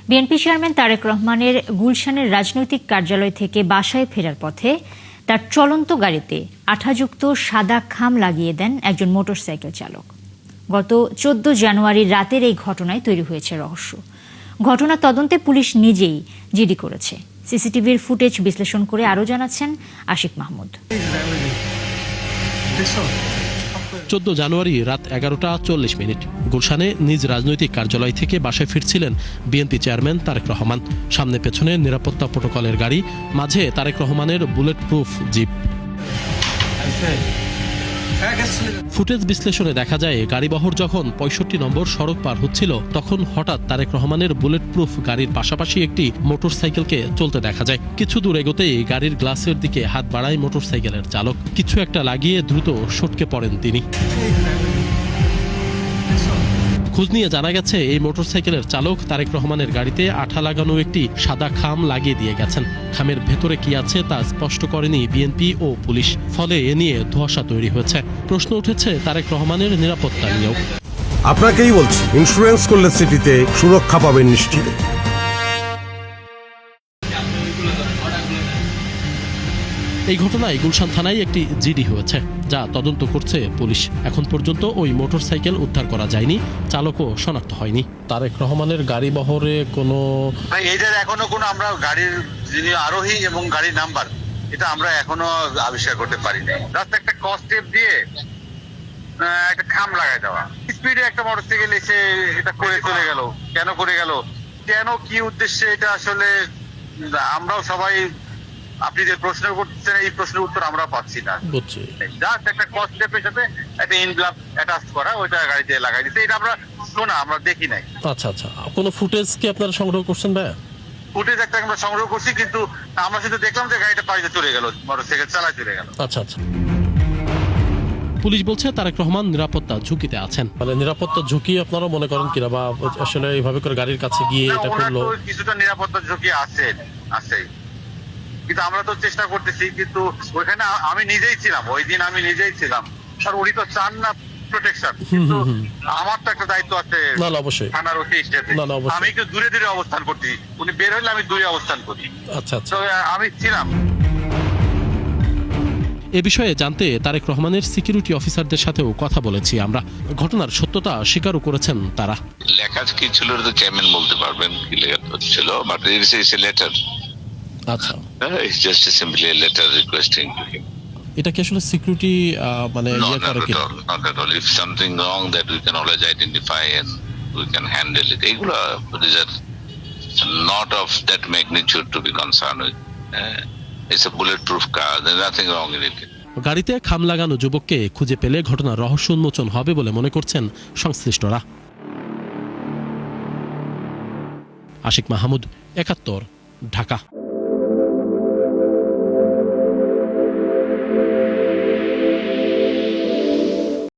BNP chairman Tarique রহমানের গুলশানের রাজনৈতিক কার্যালয় থেকে বাসায় ফেরার পথে তার চলন্ত গাড়িতে আঠাযুক্ত সাদা খাম লাগিয়ে দেন একজন মোটরসাইকেল চালক। গত 14 জানুয়ারি রাতের এই ঘটনায় তৈরি হয়েছে রহস্য। ঘটনা তদন্তে পুলিশ নিজেই জিডি করেছে। সিসিটিভির ফুটেজ বিশ্লেষণ করে আরও জানাচ্ছেন আশিক মাহমুদ। 14 জানুয়ারি রাত 11টা 40 গুলশানে নিজ রাজনৈতিক কার্যালয় থেকে বাসায় ফিরছিলেন বিএনপি চেয়ারম্যান তারেক রহমান। সামনে পেছনে নিরাপত্তা প্রোটোকলের গাড়ি, মাঝে তারেক রহমানের বুলেট প্রুফ জিপ। ফুটেজ বিশ্লেষণে দেখা যায়, গাড়িবহর যখন 65 নম্বর সড়ক পার হচ্ছিল তখন হঠাৎ তারেক রহমানের বুলেট প্রুফ গাড়ির পাশাপাশি একটি মোটরসাইকেলকে চলতে দেখা যায়। কিছু দূর এগোতেই গাড়ির গ্লাসের দিকে হাত বাড়ায় মোটরসাইকেলের চালক। কিছু একটা লাগিয়ে দ্রুত সটকে পড়েন তিনি। খোঁজ নিয়ে জানা গেছে, এই মোটরসাইকেলের চালক তারেক রহমানের গাড়িতে আঠা লাগানো একটি সাদা খাম লাগিয়ে দিয়ে গেছেন। খামের ভেতরে কি আছে তা স্পষ্ট করেনি বিএনপি ও পুলিশ, ফলে এ নিয়ে ধোঁয়াশা তৈরি হয়েছে। প্রশ্ন উঠেছে তারেক রহমানের নিরাপত্তা নিয়েও। আপনাকেই বলছি, ইন্স্যুরেন্স করলে সিটিতে সুরক্ষা পাবেন নিশ্চিত। এই ঘটনায় গুলশান থানায় একটি জিডি হয়েছে, যা তদন্ত করছে পুলিশ। এখন পর্যন্ত ওই মোটরসাইকেল উদ্ধার করা যায়নি, চালকও শনাক্ত হয়নি। তারেক রহমানের গাড়ি বহরে কোনো এখনো কোনো আমরা গাড়ির যিনি আরোহী এবং গাড়ির নাম্বার এটা আমরা এখনো আবিষ্কার করতে পারিনি। জাস্ট একটা কস্টেপ দিয়ে একটা খাম লাগাই দেওয়া, স্পিডে একটা মোটরসাইকেল এসে এটা করে চলে গেল। কেন করে গেল, কেন, কি উদ্দেশ্যে, এটা আসলে আমরাও সবাই, আপনি যে প্রশ্ন করছেন এই প্রশ্নের উত্তর আমরা পাচ্ছি না। জাস্ট একটা কস্টেপের সাথে একটা ইনগ্লাভ অ্যাটাচ করা, ওইটা গাড়িতে লাগাই দিতে, এটা আমরা শোনা, আমরা দেখি নাই। আচ্ছা, কোনো ফুটেজ কি আপনারা সংগ্রহ করছেন ভাই? ফুটেজ একটা আমরা সংগ্রহ করছি, কিন্তু আমরা শুধু দেখলাম যে গাড়িটা পাশে চলে গেল, মোটরসাইকেল চালায় চলে গেল। আচ্ছা। পুলিশ বলছে তারেক রহমান নিরাপত্তা ঝুঁকিতে আছেন। মানে নিরাপত্তা ঝুঁকি আপনারা মনে করেন কিনা, বা আসলে এইভাবে করে গাড়ির কাছে গিয়ে এটা করলো? কিছুটা নিরাপত্তা ঝুঁকি আছে, কিন্তু আমরা তো চেষ্টা করতেছি। কিন্তু ওইখানে আমি নিজেই ছিলাম, ওই দিন আমি নিজেই ছিলাম। আর উনি তো চান না প্রোটেকশন, কিন্তু আমার তো একটা দায়িত্ব আছে থানার ওসি হিসেবে। আমি একটু দূরে দূরে অবস্থান করছি, উনি বের হইলে আমি দূরে অবস্থান করি। আচ্ছা, আমি ছিলাম। এ বিষয়ে জানতে তারেক রহমানের সিকিউরিটি অফিসারদের সাথেও কথা বলেছি আমরা। ঘটনার সত্যতা স্বীকারও করেছেন তারা। লেখা কি ছিল তো চেয়ারম্যান বলতে পারবেন কি লেখা ছিল, বাট ইটস এ লেটার। আচ্ছা, it's just simply a letter requesting him. এটা কি আসলে সিকিউরিটি মানে ইয়ে করে কি? Not at all. If something wrong that we can always identify and we can handle it. এগুলা these are not of that magnitude to be concerned with. It's a bulletproof car. There's nothing wrong in it. গাড়িতে খাম লাগানো যুবককে খুঁজে পেলে ঘটনার রহস্য উন্মোচন হবে বলে মনে করছেন সংশ্লিষ্টরা। আশিক মাহমুদ, 71, ঢাকা।